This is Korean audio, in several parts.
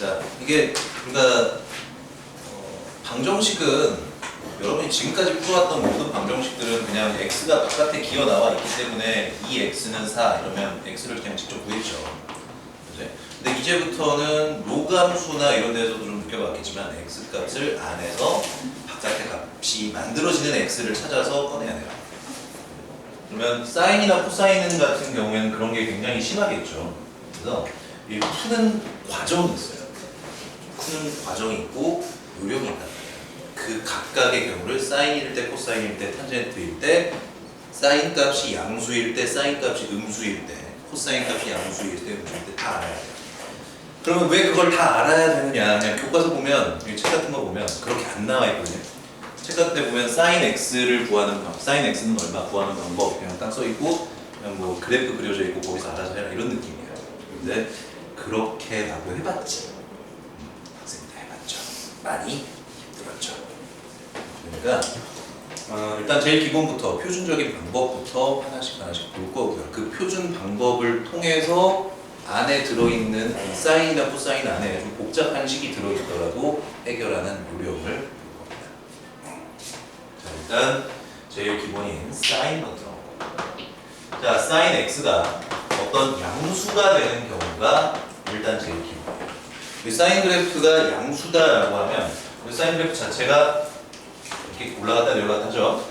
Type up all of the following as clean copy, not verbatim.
자, 이게 그러니까 방정식은 여러분이 지금까지 풀어왔던 모든 방정식들은 그냥 x가 바깥에 기어 나와 있기 때문에 이 x는 4 이러면 x를 그냥 직접 구했죠. 그치? 근데 이제부터는 로감수나 이런 데서도 좀 느껴봤겠지만 x 값을 안에서 바깥의 값이 만들어지는 x를 찾아서 꺼내야 돼요. 그러면 사인이나 코사인 같은 경우에는 그런 게 굉장히 심하겠죠. 그래서 이 푸는 과정이 있어요. 푸는 과정이 있고 요령이 있다. 그 각각의 경우를 사인일 때, 코사인일 때, 탄젠트일 때, 사인 값이 양수일 때, 사인 값이 음수일 때, 코사인 값이 양수일 때, 음수일 때 다 알아야 돼요. 그러면 왜 그걸 다 알아야 되느냐? 그냥 교과서 보면, 책 같은 거 보면 그렇게 안 나와 있거든요. 책 같은 데 보면 사인 x를 구하는 방법, 사인 x는 얼마 구하는 방법 그냥 딱 써 있고 그냥 뭐 그래프 그려져 있고 거기서 알아서 해라 이런 느낌이에요. 근데 그렇게라고 해봤지. 학생들 해봤죠. 많이 힘들었죠. 그러니까 일단 제일 기본부터 표준적인 방법부터 하나씩 볼 거고요. 그 표준 방법을 통해서 안에 들어있는 사인이나 코사인 안에 좀 복잡한 식이 들어있더라도 해결하는 요령을 볼 겁니다. 자, 일단 제일 기본인 사인부터. 자, 사인 x가 어떤 양수가 되는 경우가 일단 제일 기본이에요. 이 사인 그래프가 양수다라고 하면 이 사인 그래프 자체가 이렇게 올라갔다 내려갔다 하죠.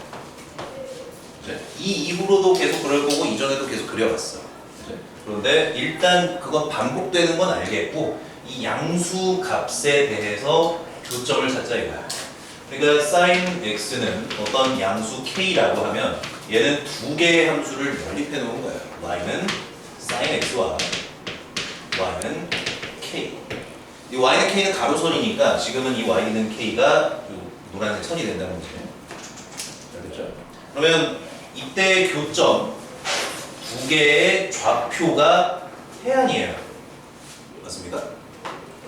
이 이후로도 계속 그럴 거고 이전에도 계속 그려왔어. 그런데 일단 그건 반복되는 건 알겠고 이 양수 값에 대해서 교점을 찾자 이거야. 그러니까 sin x는 어떤 양수 k라고 하면 얘는 두 개의 함수를 연립해 놓은 거예요. y는 sin x와 y는 k. 이 y는 k는 가로선이니까 지금은 이 y는 k가 노란색 선이 된다는 거지. 알겠죠? 그러면 이때 교점 두 개의 좌표가 해안이에요. 맞습니까?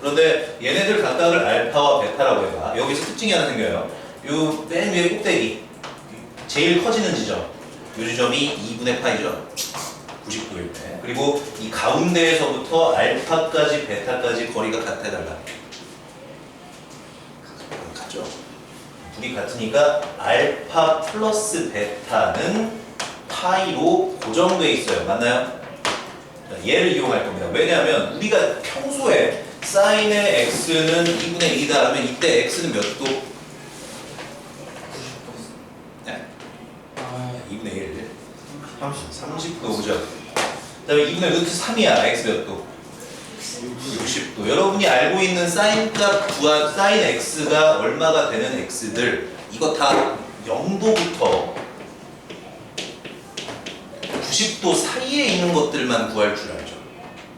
그런데 얘네들 각각을 알파와 베타라고 해봐. 여기서 특징이 하나 생겨요. 요 맨 위에 꼭대기 제일 커지는 지점 요 지점이 2분의 파이죠. 90도일 때. 그리고 이 가운데에서부터 알파까지 베타까지 거리가 같아달라. 같죠? 둘이 같으니까 알파 플러스 베타는 파이로 고정돼 있어요. 맞나요? 얘를 이용할 겁니다. 왜냐하면 우리가 평소에 사인의 x는 2분의 1이다 하면 이때 x는 몇 도? 90도. 네? 2분의 1. 30도 오죠. 그 다음에 2분의 루트 3이야. x 몇 도? 60도. 여러분이 알고 있는 사인 값 구한 사인 x가 얼마가 되는 x들 이거 다 0도부터 90도 사이에 있는 것들만 구할 줄 알죠.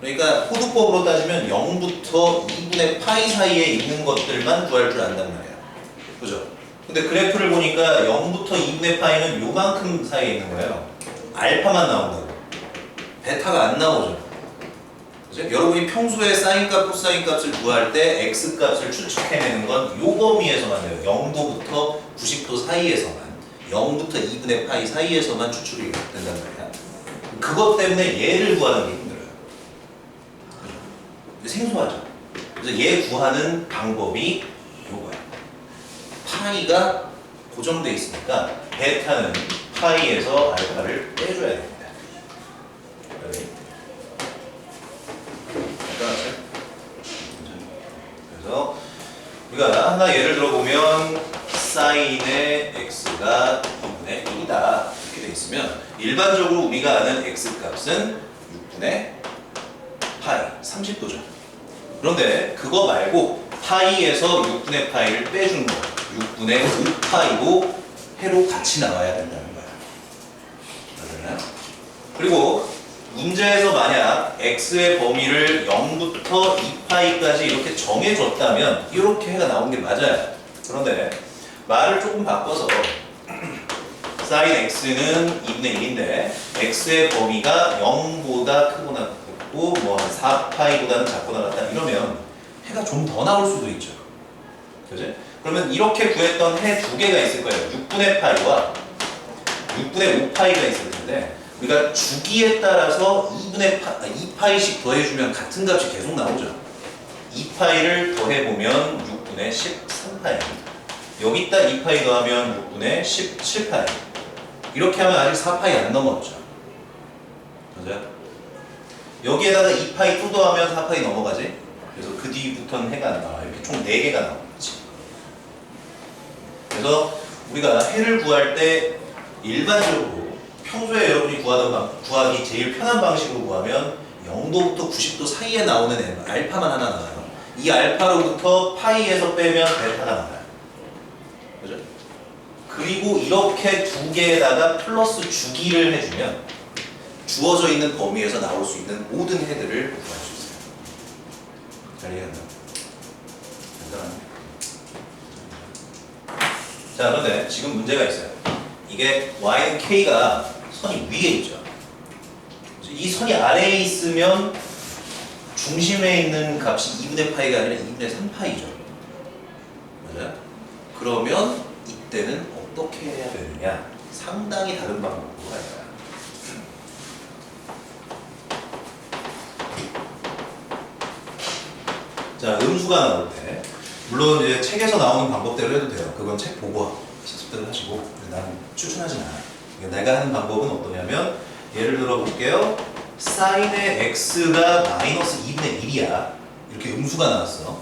그러니까 호두법으로 따지면 0부터 2분의 파이 사이에 있는 것들만 구할 줄 안단 말이야. 그죠? 근데 그래프를 보니까 0부터 2분의 파이는 요만큼 사이에 있는 거예요. 알파만 나온다고. 베타가 안 나오죠. 그죠? 여러분이 평소에 사인 값, 코사인 값을 구할 때 x 값을 추측해내는 건 요 범위에서만 돼요. 0도부터 90도 사이에서만. 0부터 2분의 파이 사이에서만 추출이 된단 말이야. 그것 때문에 얘를 구하는 게 힘들어요. 그죠? 생소하죠? 그래서 얘 구하는 방법이 요거야. 파이가 고정돼 있으니까 베타는 파이에서 알파를 빼줘야 됩니다. 그래서 우리가 하나 예를 들어보면 사인의 x가 2분의 1이다 이렇게 돼 있으면 일반적으로 우리가 아는 x 값은 6분의 파이 30도죠. 그런데 그거 말고 파이에서 6분의 파이를 빼주는 거 6분의 5파이로 해로 같이 나와야 된다는 거야. 맞나요? 그리고 문제에서 만약 x의 범위를 0부터 2파이까지 이렇게 정해줬다면 이렇게 해가 나온 게 맞아요. 그런데 말을 조금 바꿔서 sin x는 2분의 1인데 x의 범위가 0보다 크거나 크고 뭐 한 4파이보다는 작거나 같다 이러면 해가 좀 더 나올 수도 있죠. 그죠? 그러면 이렇게 구했던 해 두 개가 있을 거예요. 6분의 파이와 6분의 5파이가 있을 텐데 우리가 주기에 따라서 2파이씩 더해주면 같은 값이 계속 나오죠. 2파이를 더해보면 6분의 13파이. 여기다 2파이 더하면 6분의 17파이. 이렇게 하면 아직 4파이 안 넘어갔죠. 맞아요? 여기에다가 2파이 또 더하면 4파이 넘어가지? 그래서 그 뒤부터는 해가 안 나와. 이렇게 총 4개가 나오겠지. 그래서 우리가 해를 구할 때 일반적으로 평소에 여러분이 구하기 제일 편한 방식으로 구하면 0도부터 90도 사이에 나오는 알파만 하나 나와요. 이 알파로부터 파이에서 빼면 베타가 나와요. 그죠? 그리고 이렇게 두 개에다가 플러스 주기를 해주면 주어져 있는 범위에서 나올 수 있는 모든 해들을 구할 수 있어요. 잘 이해했나? 간단하네. 자, 그런데 지금 문제가 있어요. 이게 y는 k가 선이 위에 있죠. 이 선이 아래에 있으면 중심에 있는 값이 2분의 파이가 아니라 2분의 3파이죠. 맞아요? 그러면 이때는 어떻게 해야 되느냐? 상당히 다른 방법으로 갈 거야. 자, 음수가 나올 때 물론 이제 책에서 나오는 방법대로 해도 돼요. 그건 책 보고 실습대로 하시고 나는 추천하진 않아요. 내가 하는 방법은 어떠냐면 예를 들어 볼게요. 사인의 x가 마이너스 2분의 1이야. 이렇게 음수가 나왔어.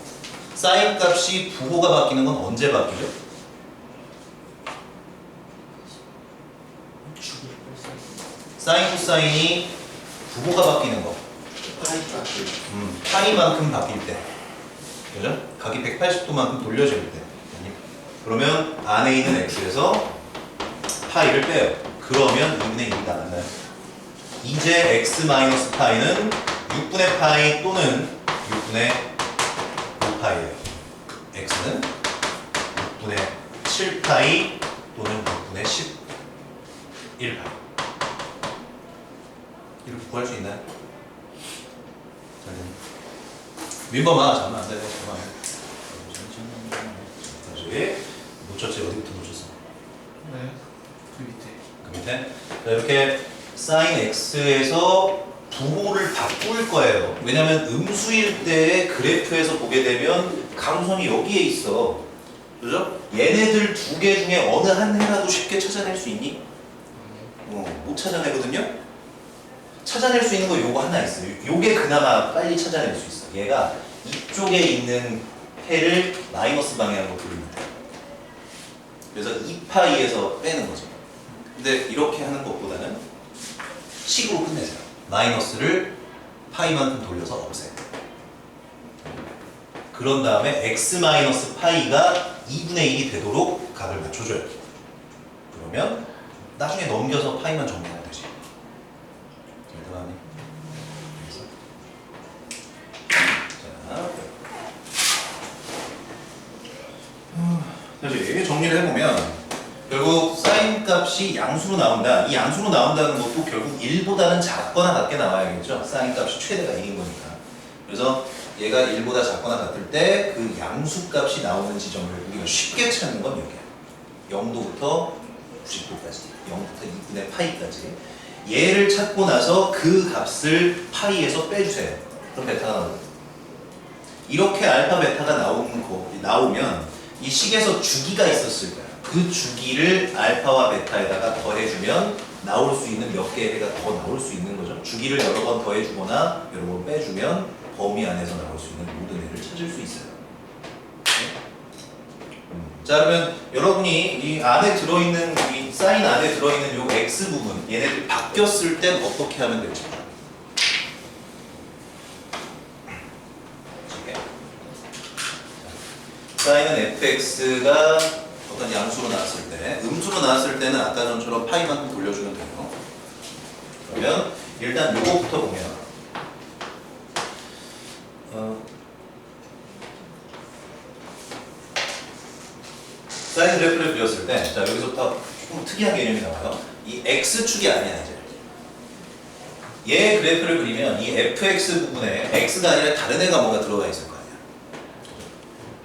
사인 값이 부호가 바뀌는 건 언제 바뀌죠? 사인 코사인이 부호가 바뀌는 거. 파이만큼 바뀔 때. 그죠? 각이 180도만큼 돌려질 때. 그러면 안에 있는 x에서 파이를 빼요. 그러면 2분의 1이 나가나요? 이제 x 마이너스 파이는 6분의 파이 또는 6분의 5파이예요. x는 6분의 7파이 또는 6분의 11파이. 이렇게 구할 수 있나요? 민범아, 잠깐만 안 돼. 잠깐만. 다시 놓쳤지? 어디부터 놓쳤어? 네, 그 밑에. 그 밑에? 자, 이렇게 sin x에서 부호를 바꿀 거예요. 왜냐면 음수일 때의 그래프에서 보게 되면 감선이 여기에 있어. 그죠? 얘네들 두 개 중에 어느 한 해라도 쉽게 찾아낼 수 있니? 못 찾아내거든요? 찾아낼 수 있는 거 요거 하나 있어요. 요게 그나마 빨리 찾아낼 수 있어. 얘가 이쪽에 있는 해를 마이너스 방향으로 돌립니다. 그래서 2파이에서 빼는 거죠. 근데 이렇게 하는 것보다는 식으로 끝내세요. 마이너스를 파이만큼 돌려서 없애요. 그런 다음에 x 마이너스 파이가 2분의 1이 되도록 각을 맞춰줘요. 그러면 나중에 넘겨서 파이만 정리하면 되지. 대단하니? 자, 다시 정리를 해보면 결국 사인 값이 양수로 나온다. 이 양수로 나온다는 것도 결국 1보다는 작거나 같게 나와야겠죠. 사인 값이 최대가 1인 거니까. 그래서 얘가 1보다 작거나 같을 때 그 양수 값이 나오는 지점을 우리가 쉽게 찾는 건 여기야. 0도부터 90도까지, 0부터 2분의 파이까지. 얘를 찾고 나서 그 값을 파이에서 빼주세요. 그럼 베타가 나옵니다. 이렇게 알파 베타가 나오면 이 식에서 주기가 있었을 거야. 그 주기를 알파와 베타에다가 더해주면 나올 수 있는 몇 개의 해가 더 나올 수 있는 거죠. 주기를 여러 번 더해주거나 여러 번 빼주면 범위 안에서 나올 수 있는 모든 해를 찾을 수 있어요. 자, 그러면 여러분이 이 안에 들어있는 이 사인 안에 들어있는 요 x 부분 얘네들이 바뀌었을 땐 어떻게 하면 될지. 사인은 fx가 어떤 양수로 나왔을 때, 음수로 나왔을 때는 아까 전처럼 파이만큼 돌려주면 돼요. 그러면 일단 요거부터 보면 사인 그래프를 그렸을 때, 자 여기서부터 조금 특이한 개념이 나와요. 이 x축이 아니야 이제. 얘 그래프를 그리면 이 fx 부분에 x가 아니라 다른 애가 뭔가 들어가 있을 거 아니야.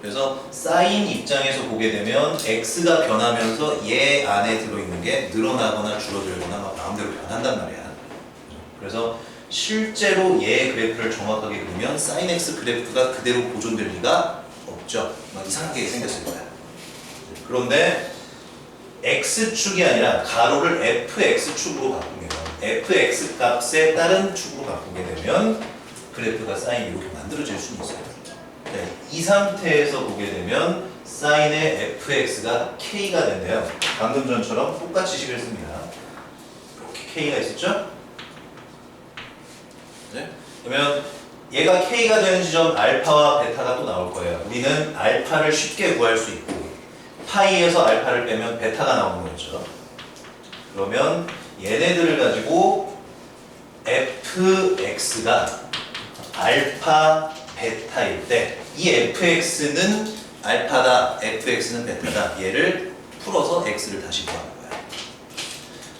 그래서 사인 입장에서 보게 되면 x가 변하면서 얘 안에 들어있는 게 늘어나거나 줄어들거나 막 마음대로 변한단 말이야. 그래서 실제로 얘의 그래프를 정확하게 그리면 sin x 그래프가 그대로 보존될 리가 없죠. 막 이상하게 생겼을 거야. 그런데 x축이 아니라 가로를 fx축으로 바꾸면 fx 값에 따른 축으로 바꾸게 되면 그래프가 사인이 이렇게 만들어질 수는 있어요. 네, 이 상태에서 보게 되면 사인의 fx가 k가 된대요. 방금 전처럼 똑같이 식을 씁니다. 이렇게 k가 있었죠? 네? 그러면 얘가 k가 되는 지점 알파와 베타가 또 나올 거예요. 우리는 알파를 쉽게 구할 수 있고 파이에서 알파를 빼면 베타가 나오는 거죠. 그러면 얘네들을 가지고 fx가 알파 베타일 때 이 fx는 알파다, fx는 베타다. 얘를 풀어서 x를 다시 구하는 거야.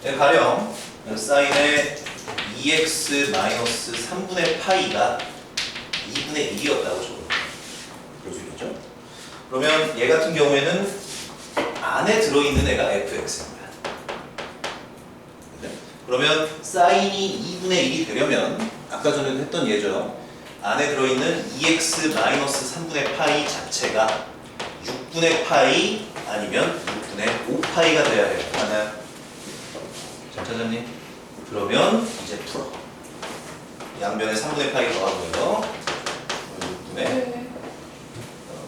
네, 가령 사인의 2x-3분의 파이가 2분의 1이었다고 적어요. 그럴 수 있겠죠? 그러면 얘 같은 경우에는 안에 들어있는 애가 fx인 거야. 그러면 사인이 2분의 1이 되려면 아까 전에도 했던 예죠. 안에 들어있는 2x-3분의 파이 자체가 6분의 파이 아니면 6분의 5파이가 돼야 돼요. 하나. 자, 차장님. 그러면 이제 풀어. 양변에 3분의 파이 더하고요. 6분의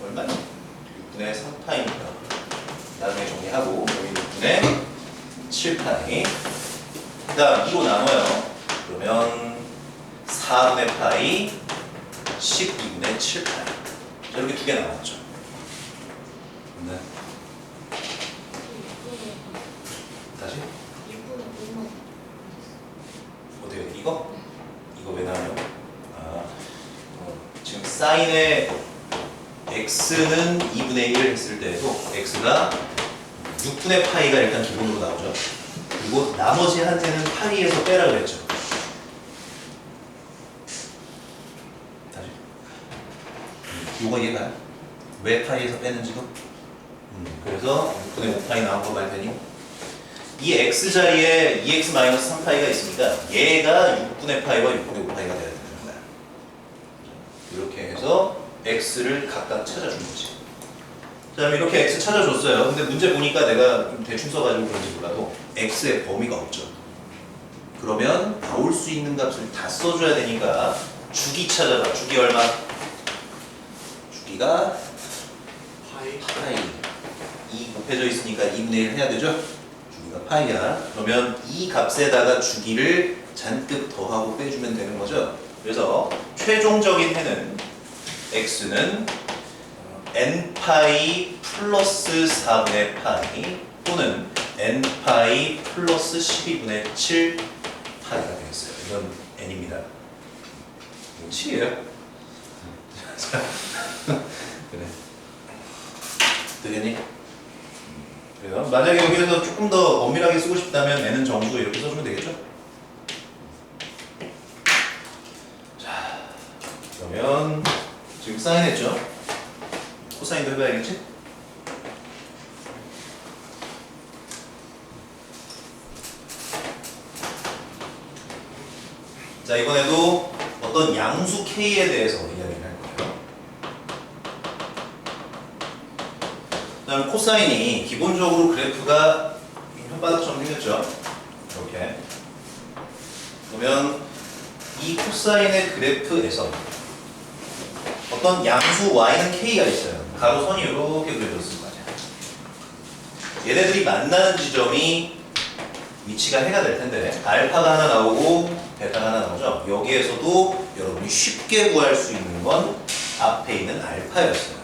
얼마냐? 6분의 3파이니까. 나중에 정리하고 여기 6분의 7파이. 그 다음 2로 나눠요. 그러면 4분의 파이 12분의 7파이. 자, 이렇게 두 개 나왔죠. 네. 다시? 어때요? 이거? 이거 왜 나와요? 지금 사인의 x는 2분의 1 했을 때에도 x가 6분의 파이가 일단 기본으로 나오죠. 그리고 나머지 한 개는 파이에서 빼라 그랬죠. 다시. 요거 이해가요? 왜 파이에서 빼는지도? 그래서 6분의 5파이 나온 거 말되니 이 x 자리에 2x-3파이가 있으니까 얘가 6분의 파이와 6분의 5파이가 돼야 되는 거야. 이렇게 해서 x를 각각 찾아준 거지. 자, 그럼 이렇게 x 찾아줬어요. 근데 문제 보니까 내가 좀 대충 써가지고 그런지 몰라도 x의 범위가 없죠. 그러면 나올 수 있는 값을 다 써줘야 되니까 주기 찾아봐. 주기 얼마? 주기가 파이. 2 곱해져 있으니까 2분의 1 해야 되죠? 주기가 파이야. 그러면 이 값에다가 주기를 잔뜩 더하고 빼주면 되는 거죠. 그래서 최종적인 해는 x는 n파이 플러스 4분의 파이 또는 n파이 플러스 12분의 7 파이가 되겠어요. 이건 n입니다. 이건 7이에요. 그래. 되겠니? 그래요. 만약에 여기서 조금 더 엄밀하게 쓰고 싶다면 n은 정수 이렇게 써주면 되겠죠? 자, 그러면 지금 사인했죠? 코사인도 해봐야겠지? 자, 이번에도 어떤 양수 k에 대해서 이야기를 할 거예요. 그다음 코사인이 기본적으로 그래프가 혓바닥처럼 생겼죠? 이렇게. 그러면 이 코사인의 그래프에서 어떤 양수 y는 k가 있어요. 가로선이 이렇게 그려졌을 거 아니야. 얘네들이 만나는 지점이 위치가 해가 될 텐데 알파가 하나 나오고 베타가 하나 나오죠. 여기에서도 여러분이 쉽게 구할 수 있는 건 앞에 있는 알파였어요.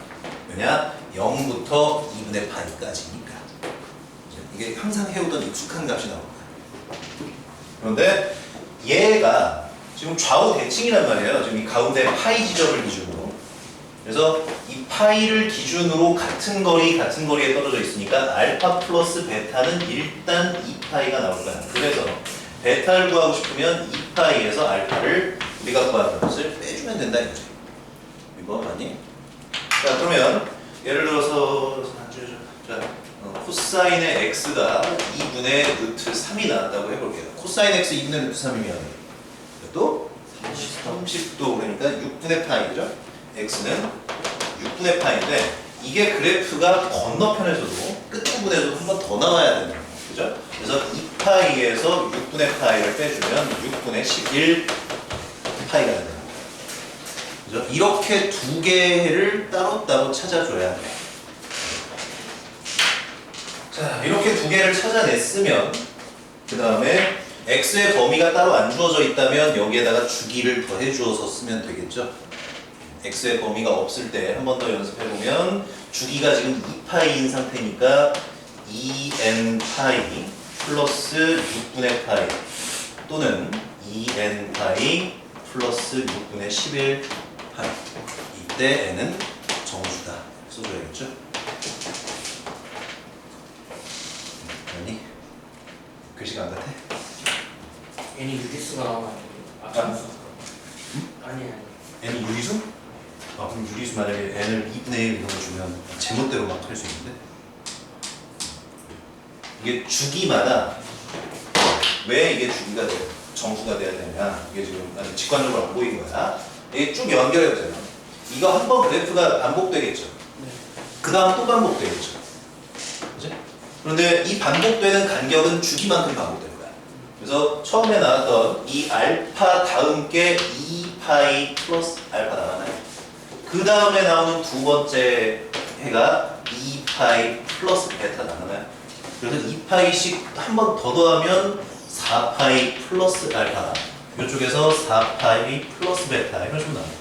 왜냐? 0부터 2분의 파이까지니까. 이게 항상 해오던 익숙한 값이 나옵니다. 그런데 얘가 지금 좌우 대칭이란 말이에요. 지금 이 가운데 파이 지점을 기준으로. 그래서 이 파이를 기준으로 같은 거리에 떨어져 있으니까 알파 플러스 베타는 일단 2파이가 나올 거야. 그래서 베타를 구하고 싶으면 2파이에서 알파를 우리가 구하는 것을 빼주면 된다 이거지. 이거 맞니? 자, 그러면 예를 들어서 코사인의 x가 2분의 루트 3이 나왔다고 해볼게요. 코사인 x 2분의 루트 3이면 또 30도 그러니까 6분의 파이죠. x는 6분의 파인데 이게 그래프가 건너편에서도 끝 부분에서도 한 번 더 나와야 되는 거예요. 그죠? 그래서 2파이에서 6분의 파이를 빼주면 6분의 11 파이가 되는 거예요. 그죠? 이렇게 두 개를 따로따로 찾아줘야 돼요. 자, 이렇게 두 개를 찾아냈으면 그 다음에 x의 범위가 따로 안 주어져 있다면 여기에다가 주기를 더해 주어서 쓰면 되겠죠. x의 범위가 없을 때 한 번 더 연습해보면 주기가 지금 2파이인 상태니까 2n 파이 플러스 6분의 파이 또는 2n 파이 플러스 6분의 11 파이. 이때 n은 정수다 써줘야겠죠. 아니 글씨가 안 같아? 얘는 유리수가 나오면 안 돼요. 아? 아니. n이 유리수? 아 그럼 유리수 만약에 n을 2분의 1 이런 거 주면 제멋대로 막 할 수 있는데 이게 주기마다 왜 이게 주기가 정수가 돼야 되냐 이게 지금 직관적으로 안 보이는 거야. 이게 쭉 연결해 보세요. 이거 한 번 그래프가 반복되겠죠. 네. 그 다음 또 반복되겠죠. 그죠? 그런데 이 반복되는 간격은 주기만큼 반복되는 거야. 그래서 처음에 나왔던 이 알파 다음 게 2파이 플러스 알파 나왔나요? 그 다음에 나오는 두 번째 해가 2파이 플러스 베타 나오나요? 그래서 2파이씩 한 번 더 더하면 4파이 플러스 알파, 이쪽에서 4파이 플러스 베타 이런 식으로 나와요.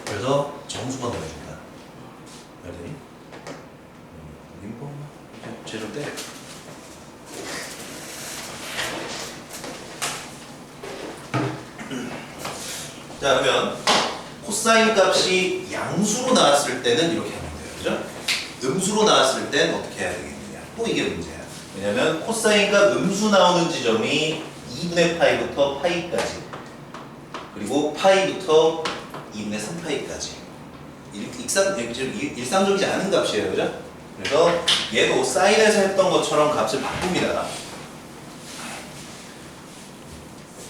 그래서 정수만 더해준다. 알겠니? 림보 쟤좀 때려. 자 그러면 코사인 값이 양수로 나왔을 때는 이렇게 하면 돼요. 그죠? 음수로 나왔을 땐 어떻게 해야 되겠느냐. 또 이게 문제야. 왜냐면 코사인 값 음수 나오는 지점이 2분의 파이부터 파이까지 그리고 파이부터 2분의 3파이까지 일상적이지 않은 값이에요. 그죠? 그래서 얘도 사인에서 했던 것처럼 값을 바꿉니다.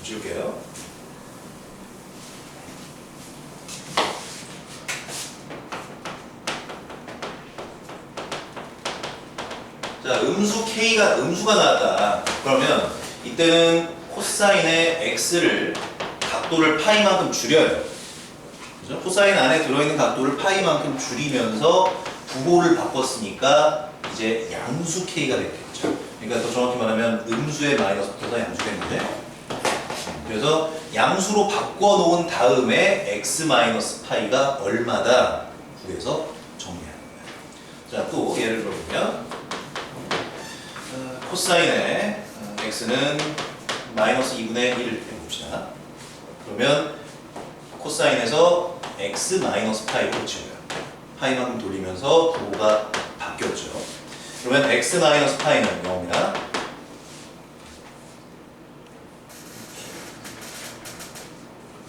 지울게요. 자, 음수가 나왔다. 그러면 이때는 코사인의 x를 각도를 파이만큼 줄여요. 그죠? 코사인 안에 들어있는 각도를 파이만큼 줄이면서 부호를 바꿨으니까 이제 양수 k가 됐겠죠. 그러니까 더 정확히 말하면 음수의 마이너스 붙어서 양수겠는데 그래서 양수로 바꿔놓은 다음에 x 마이너스 파이가 얼마다 구해서 정리하는 거예요. 자, 또 예를 들어보면 코사인의 x는 마이너스 2분의 1을 해봅시다. 그러면 코사인에서 x 마이너스 파이로 치워요. 파이만큼 돌리면서 부호가 바뀌었죠. 그러면 x 마이너스 파이는 0입니다.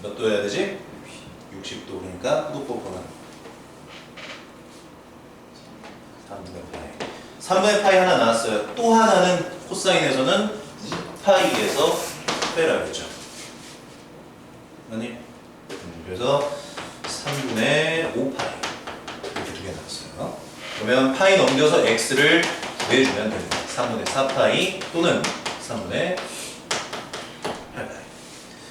몇 도 해야 되지? 60도 그러니까 후두법보는 3분의 파이. 3분의 파이 하나 나왔어요. 또 하나는 코사인에서는 2파이에서 빼라 그랬죠. 아니? 그래서 3분의 5파이 이렇게 두 개 나왔어요. 그러면 파이 넘겨서 x를 구해주면 됩니다. 3분의 4파이 또는 3분의 8파이.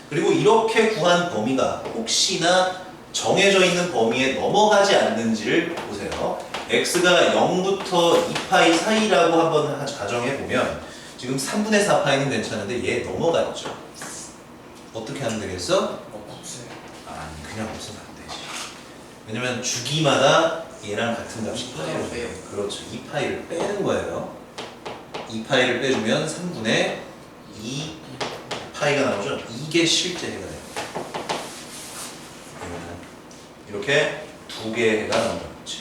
그리고 이렇게 구한 범위가 혹시나 정해져 있는 범위에 넘어가지 않는지를 보세요. x가 0부터 2파이 사이라고 한번 가정해보면 지금 3분의 4파이는 괜찮은데 얘 넘어갔죠. 어떻게 하면 되겠어? 없어요. 아니 그냥 없으면 안 되지. 왜냐면 주기마다 얘랑 같은 값이 2파이를 빼요. 그렇죠. 2파이를 빼는 거예요. 2파이를 빼주면 3분의 2파이가 나오죠. 이게 실제 해가 돼요. 이렇게 두 개의 해가 나온다는 거지.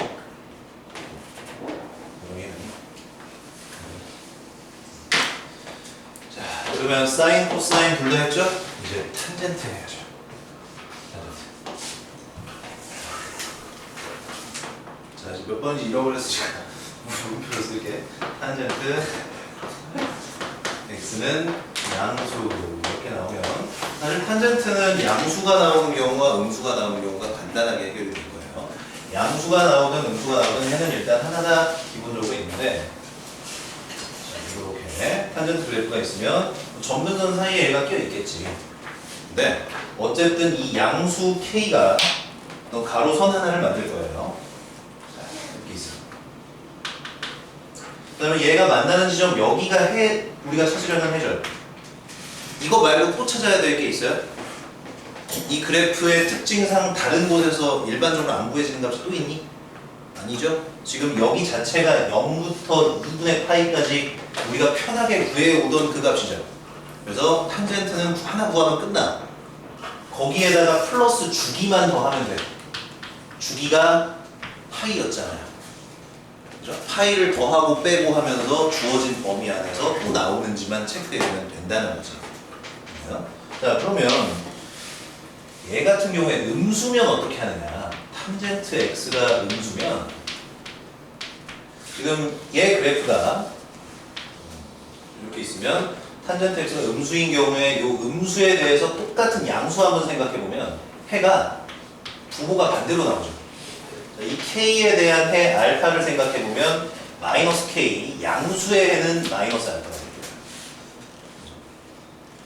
자, 그러면 사인, 코사인 둘 다 했죠? 이제 탄젠트 해야죠. 탄젠트. 자, 지금 몇 번인지 잃어버렸어 지금. 물음표로 쓸게. 탄젠트 x는 양수 이렇게 나오면 사실 탄젠트는 양수가 나오는 경우와 음수가 나오는 경우가 간단하게 해결이 될 거예요. 양수가 나오든 음수가 나오든 해는 일단 하나가 기본적으로 있는데 자, 이렇게 탄젠트 그래프가 있으면 점등선 사이에 얘가 껴 있겠지. 근데 어쨌든 이 양수 K가 가로선 하나를 만들 거예요. 자, 이렇게 있어. 그다음에 얘가 만나는 지점 여기가 우리가 찾으려는 해줘요. 이거 말고 또 찾아야 될 게 있어요. 이 그래프의 특징상 다른 곳에서 일반적으로 안 구해지는 값이 또 있니? 아니죠? 지금 여기 자체가 0부터 2분의 파이까지 우리가 편하게 구해오던 그 값이죠. 그래서 탄젠트는 하나 구하면 끝나. 거기에다가 플러스 주기만 더하면 돼. 주기가 파이였잖아요. 그죠? 파이를 더하고 빼고 하면서 주어진 범위 안에서 또 나오는지만 체크해주면 된다는 거지. 자, 그러면 얘 같은 경우에 음수면 어떻게 하느냐? 탄젠트 x가 음수면 지금 얘 그래프가 이렇게 있으면 탄젠트 x가 음수인 경우에 이 음수에 대해서 똑같은 양수 한번 생각해보면 해가 부호가 반대로 나오죠. 이 k에 대한 해 알파를 생각해보면 마이너스 k, 양수의 해는 마이너스 알파가 됩니다.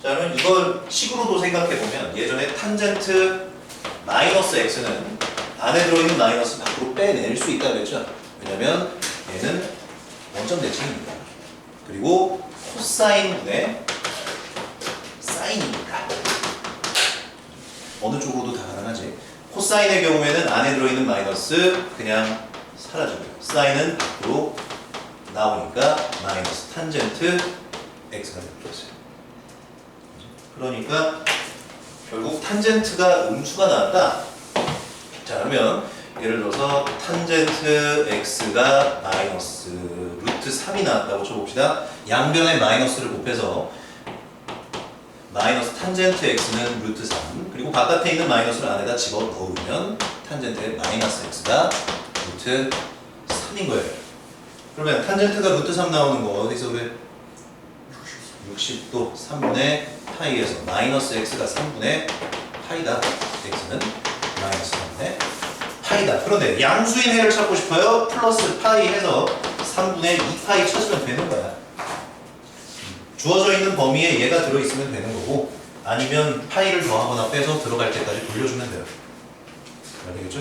자, 그러면 이걸 식으로도 생각해보면 예전에 탄젠트 마이너스 x는 안에 들어있는 마이너스 밖으로 빼낼 수 있다고 했죠. 왜냐면 얘는 원점 대칭입니다. 그리고 코사인분의 사인이니까 어느 쪽으로도 다 가능하지. 코사인의 경우에는 안에 들어있는 마이너스 그냥 사라지고요. 사인은 밖으로 나오니까 마이너스 탄젠트 x가 되어있어요. 그러니까 결국 탄젠트가 음수가 나왔다. 자, 그러면 예를 들어서 탄젠트 x가 마이너스 루트 3이 나왔다고 쳐봅시다. 양변에 마이너스를 곱해서 마이너스 탄젠트 x는 루트 3 그리고 바깥에 있는 마이너스를 안에다 집어넣으면 탄젠트의 마이너스 x가 루트 3인 거예요. 그러면 탄젠트가 루트 3 나오는 거 어디서 그래? 60도 3분의 파이에서 마이너스 x가 3분의 파이다. x는 마이너스 3분의 파이다. 그런데 양수인 해를 찾고 싶어요. 플러스 파이 해서 3분의 2파이 찾으면 되는 거야. 주어져 있는 범위에 얘가 들어있으면 되는 거고 아니면 파이를 더하거나 빼서 들어갈 때까지 돌려주면 돼요. 알겠죠?